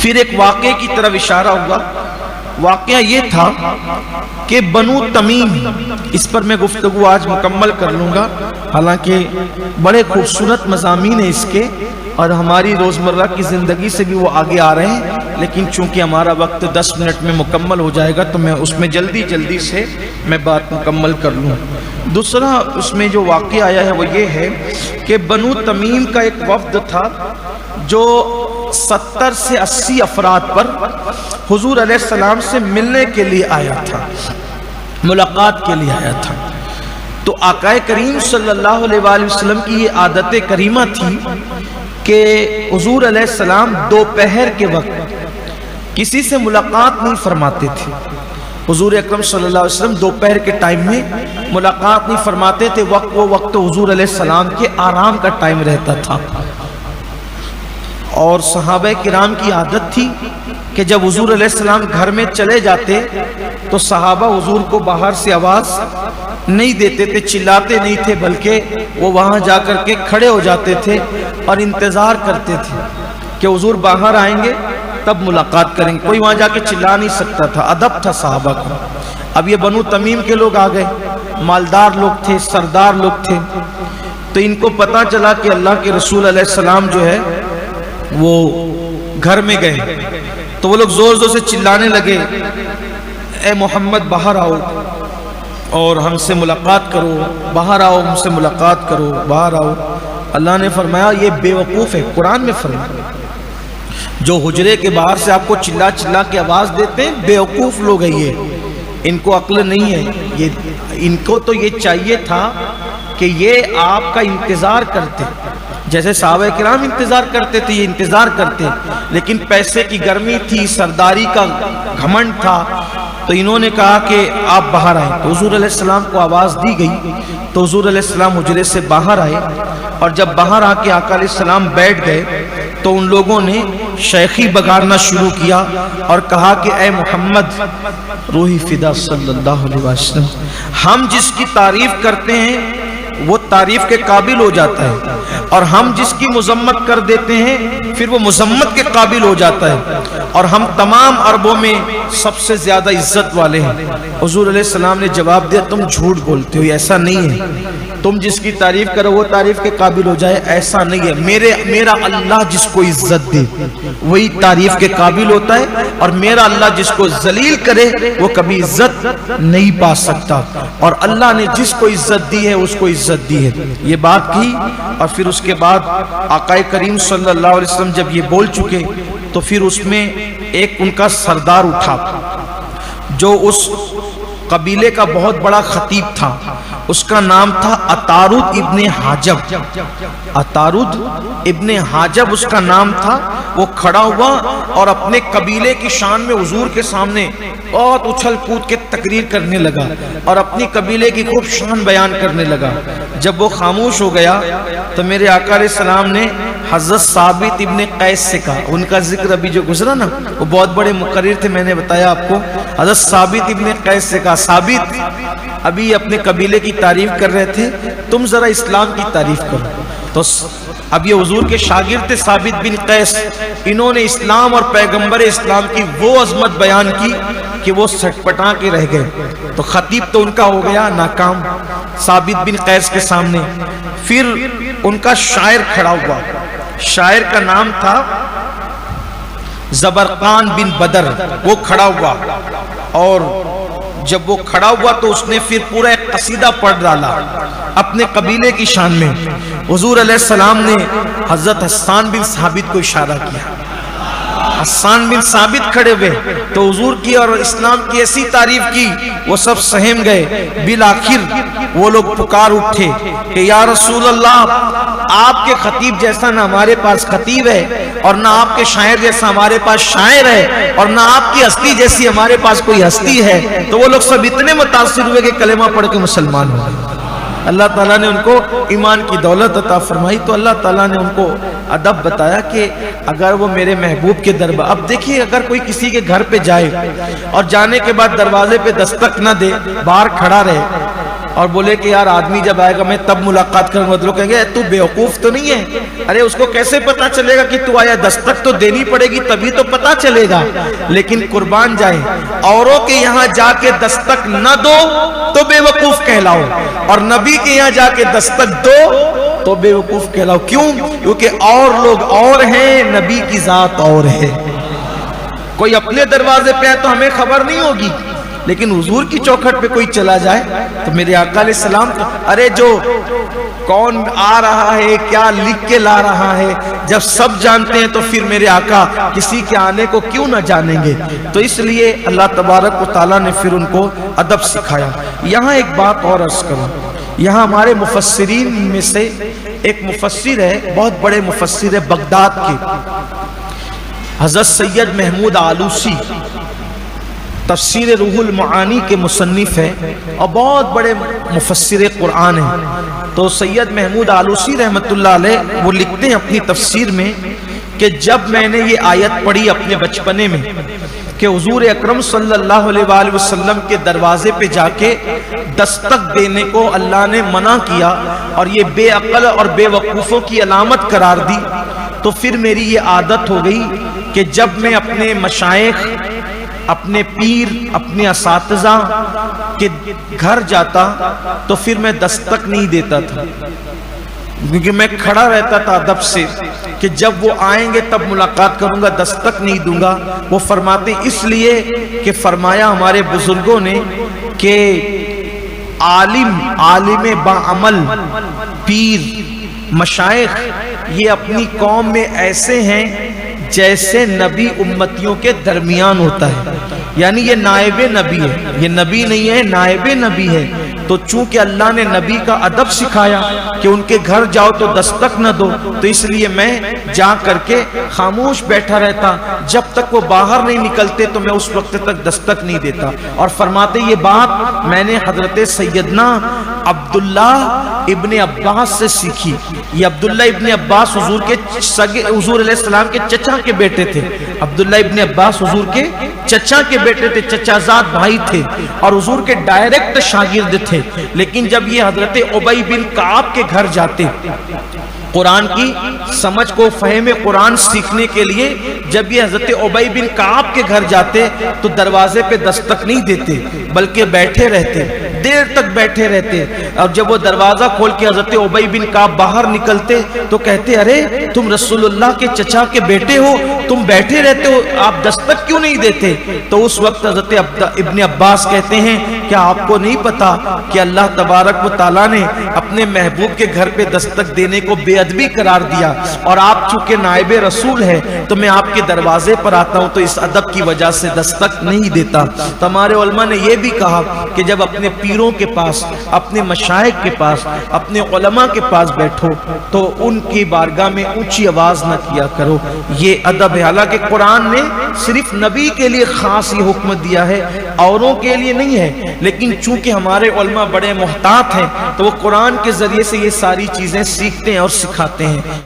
پھر ایک واقعے کی طرف اشارہ ہوا. واقعہ یہ تھا کہ بنو تمیم، اس پر میں گفتگو آج مکمل کر لوں گا، حالانکہ بڑے خوبصورت مضامین ہیں اس کے اور ہماری روزمرہ کی زندگی سے بھی وہ آگے آ رہے ہیں، لیکن چونکہ ہمارا وقت 10 منٹ میں مکمل ہو جائے گا تو میں اس میں جلدی سے میں بات مکمل کر لوں. دوسرا اس میں جو واقعہ آیا ہے وہ یہ ہے کہ بنو تمیم کا ایک وفد تھا جو 70 سے 80 افراد پر حضور علیہ السلام سے ملنے کے لیے آیا تھا، ملاقات کے لیے آیا تھا. تو آقا کریم صلی اللہ علیہ وآلہ وسلم کی یہ عادت کریمہ تھی کہ حضور علیہ السلام دوپہر کے وقت کسی سے ملاقات نہیں فرماتے تھے. حضور اکرم صلی اللہ علیہ وسلم دوپہر کے ٹائم میں ملاقات نہیں فرماتے تھے. وہ وقت حضور علیہ السلام کے آرام کا ٹائم رہتا تھا. اور صحابہ کرام کی عادت تھی کہ جب حضور علیہ السلام گھر میں چلے جاتے تو صحابہ حضور کو باہر سے آواز نہیں دیتے تھے، چلاتے نہیں تھے، بلکہ وہ وہاں جا کر کے کھڑے ہو جاتے تھے اور انتظار کرتے تھے کہ حضور باہر آئیں گے تب ملاقات کریں گے. کوئی وہاں جا کے چلا نہیں سکتا تھا، ادب تھا صحابہ کو. اب یہ بنو تمیم کے لوگ آ گئے، مالدار لوگ تھے، سردار لوگ تھے. تو ان کو پتا چلا کہ اللہ کے رسول علیہ السلام جو ہے وہ گھر میں گئے. تو وہ لوگ زور زور سے چلانے لگے، اے محمد باہر آؤ اور ہم سے ملاقات کرو، باہر آؤ ہم سے ملاقات کرو، باہر آؤ. اللہ نے فرمایا یہ بے وقوف ہے. قرآن میں فرمایا جو حجرے کے باہر سے آپ کو چلا چلا کے آواز دیتے ہیں بے وقوف لوگ ہیں، یہ ان کو عقل نہیں ہے. ان کو تو یہ چاہیے تھا کہ یہ آپ کا انتظار کرتے، جیسے صحابہ کرام انتظار کرتے تھے، یہ انتظار کرتے. لیکن پیسے کی گرمی تھی، سرداری کا گھمنڈ تھا، تو انہوں نے کہا کہ آپ باہر آئیں. تو حضور علیہ السلام کو آواز دی گئی تو حضور علیہ السلام حجرے سے باہر آئے. اور جب باہر آ کے آقا علیہ السلام بیٹھ گئے تو ان لوگوں نے شیخی بگارنا شروع کیا اور کہا کہ اے محمد روحی فدا صلی اللہ علیہ وسلم، ہم جس کی تعریف کرتے ہیں وہ تعریف کے قابل ہو جاتا ہے اور ہم جس کی مذمت کر دیتے ہیں پھر وہ مذمت کے قابل ہو جاتا ہے، اور ہم تمام عربوں میں سب سے زیادہ عزت والے ہیں. حضور علیہ السلام نے جواب دیا تم جھوٹ بولتے ہو، ایسا نہیں ہے. تم جس کی تعریف کرو وہ تعریف کے قابل ہو جائے، ایسا نہیں ہے. میرا اللہ جس کو عزت دے وہی تعریف کے قابل ہوتا ہے، اور میرا اللہ جس کو ذلیل کرے وہ کبھی عزت نہیں پا سکتا. اور اللہ نے جس کو عزت دی ہے اس کو عزت دی ہے. یہ بات کی اور پھر اس کے بعد آقا کریم صلی اللہ علیہ وسلم جب یہ بول چکے تو پھر اس میں ایک ان کا سردار اٹھا جو اس قبیلے کا بہت بڑا خطیب تھا. اس کا نام تھا عطارد ابن حاجب. عطارد ابن حاجب اس کا نام تھا. وہ کھڑا ہوا اور اپنے قبیلے کی شان میں حضور کے سامنے بہت اچھل کود کے تقریر کرنے لگا اور اپنی قبیلے کی خوب شان بیان کرنے لگا. جب وہ خاموش ہو گیا تو میرے آقا علیہ السلام نے حضرت ثابت ابن قیس سے کہا. ان کا ذکر ابھی جو گزرا نا وہ بہت بڑے مقرر تھے، میں نے بتایا آپ کو. حضرت ثابت ابن قیس سے کہا ثابت ابھی اپنے قبیلے کی تعریف کر رہے تھے، تم ذرا اسلام کی تعریف کرو. تو اب یہ حضور کے شاگرد تھے ثابت بن قیس، انہوں نے اسلام اور پیغمبر اسلام کی وہ عظمت بیان کی کہ وہ سٹ پٹا کے رہ گئے. تو خطیب تو ان کا ہو گیا ناکام ثابت بن قیس کے سامنے. پھر ان کا شاعر کھڑا ہوا. شاعر کا نام تھا زبرقان بن بدر. وہ کھڑا ہوا اور جب وہ کھڑا ہوا تو اس نے پھر پورا ایک قصیدہ پڑھ ڈالا اپنے قبیلے کی شان میں. حضور علیہ السلام نے حضرت حسان بن ثابت کو اشارہ کیا. حسان بن ثابت کھڑے ہوئے تو حضور کی اور اسلام کی ایسی تعریف کی وہ سب سہم گئے. بالآخر وہ لوگ پکار اٹھے کہ یا رسول اللہ، آپ کے خطیب جیسا نہ ہمارے پاس خطیب ہے اور نہ آپ کے شاعر جیسا ہمارے پاس شاعر ہے اور نہ آپ کی ہستی جیسی ہمارے پاس کوئی ہستی ہے. تو وہ لوگ سب اتنے متاثر ہوئے کہ کلمہ پڑھ کے مسلمان ہو گئے. اللہ تعالیٰ نے ان کو ایمان کی دولت عطا فرمائی. تو اللہ تعالیٰ نے ان کو ادب بتایا کہ اگر وہ میرے محبوب کے دربار، اب دیکھیے اگر کوئی کسی کے گھر پہ جائے اور جانے کے بعد دروازے پہ دستک نہ دے، باہر کھڑا رہے اور بولے کہ یار آدمی جب آئے گا میں تب ملاقات کروں گا، تو لوگ کہیں گے تو بیوقوف تو نہیں ہے، ارے اس کو کیسے پتا چلے گا کہ تو آیا، دستک تو دینی پڑے گی تبھی تو پتا چلے گا۔ لیکن قربان جائے، اوروں کے یہاں جا کے دستک نہ دو تو بے وقوف کہلاؤ، اور نبی کے یہاں جا کے دستک دو تو بے وقوف کہلاؤ۔ کیوں؟ کیونکہ اور لوگ اور ہیں، نبی کی ذات اور ہے۔ کوئی اپنے دروازے پہ ہے تو ہمیں خبر نہیں ہوگی، لیکن حضور کی چوکھٹ پہ کوئی چلا جائے تو میرے آقا علیہ السلام تو ارے جو کون آ رہا ہے، کیا لکھ کے لا رہا ہے، جب سب جانتے ہیں تو پھر میرے آقا کسی کے آنے کو کیوں نہ جانیں گے؟ تو اس لیے اللہ تبارک و تعالیٰ نے پھر ان کو ادب سکھایا۔ یہاں ایک بات اور عرض کروں، یہاں ہمارے مفسرین میں سے ایک مفسر ہے، بہت بڑے مفسر ہے بغداد کے، حضرت سید محمود آلوسی، تفسیر روح المعانی کے مصنف ہیں اور بہت بڑے مفسر قرآن ہیں۔ تو سید محمود آلوسی رحمت اللہ علیہ وہ لکھتے ہیں اپنی تفسیر میں کہ جب میں نے یہ آیت پڑھی اپنے بچپنے میں کہ حضور اکرم صلی اللہ علیہ وآلہ وسلم کے دروازے پہ جا کے دستک دینے کو اللہ نے منع کیا اور یہ بے عقل اور بے وقوفوں کی علامت قرار دی، تو پھر میری یہ عادت ہو گئی کہ جب میں اپنے مشائخ، اپنے پیر، اپنے اساتذہ کے گھر جاتا تو پھر میں دستک نہیں دیتا تھا، کیونکہ میں کھڑا رہتا تھا ادب سے کہ جب وہ آئیں گے تب ملاقات کروں گا، دستک نہیں دوں گا۔ وہ فرماتے اس لیے کہ فرمایا ہمارے بزرگوں نے کہ عالم باعمل، پیر، مشائخ یہ اپنی قوم میں ایسے ہیں جیسے نبی امتیوں کے درمیان ہوتا ہے، یعنی یہ نائب نبی ہے، یہ نبی نہیں ہے، نائب نبی ہے۔ تو چونکہ اللہ نے نبی کا ادب سکھایا کہ ان کے گھر جاؤ تو دستک نہ دو، تو اس لیے میں جا کر کے خاموش بیٹھا رہتا، جب تک وہ باہر نہیں نکلتے تو میں اس وقت تک دستک نہیں دیتا۔ اور فرماتے یہ بات میں نے حضرت سیدنا عبداللہ ابن عباس سے سیکھی۔ یہ عبداللہ ابن عباس حضور کے حضور علیہ السلام کے چچا کے بیٹے تھے، عبداللہ ابن عباس حضور کے چچا کے بیٹے تھے، چچا زاد بھائی تھے اور حضور کے ڈائریکٹ شاگرد تھے۔ لیکن جب یہ حضرت ابی بن کعب کے گھر جاتے قرآن کی سمجھ کو، فہم قرآن سیکھنے کے لیے، جب یہ حضرت ابی بن کعب کے گھر جاتے تو دروازے پہ دستک نہیں دیتے بلکہ بیٹھے رہتے، دیر تک بیٹھے رہتے۔ اور جب وہ دروازہ کھول کے حضرت ابی بن کعب باہر نکلتے تو کہتے ارے تم رسول اللہ کے چچا کے بیٹے ہو، تم بیٹھے رہتے ہو، آپ دستک کیوں نہیں دیتے؟ تو اس وقت حضرت ابن عباس کہتے ہیں کیا آپ کو نہیں پتا کہ اللہ تبارک و تعالیٰ نے اپنے محبوب کے گھر پہ دستک دینے کو بے ادبی قرار دیا، اور آپ چونکہ نائب رسول ہے تو میں آپ کے دروازے پر آتا ہوں تو اس ادب کی وجہ سے دستک نہیں دیتا۔ تو ہمارے علماء نے یہ بھی کہا کہ جب اپنے پیروں کے پاس، اپنے مشائخ کے پاس، اپنے علماء کے پاس بیٹھو تو ان کی بارگاہ میں اونچی آواز نہ کیا کرو، یہ ادب ہے۔ حالانکہ قرآن نے صرف نبی کے لیے خاص یہ حکم دیا ہے، اوروں کے لیے نہیں ہے، لیکن چونکہ ہمارے علماء بڑے محتاط ہیں تو وہ قرآن کے ذریعے سے یہ ساری چیزیں سیکھتے ہیں اور سکھاتے ہیں۔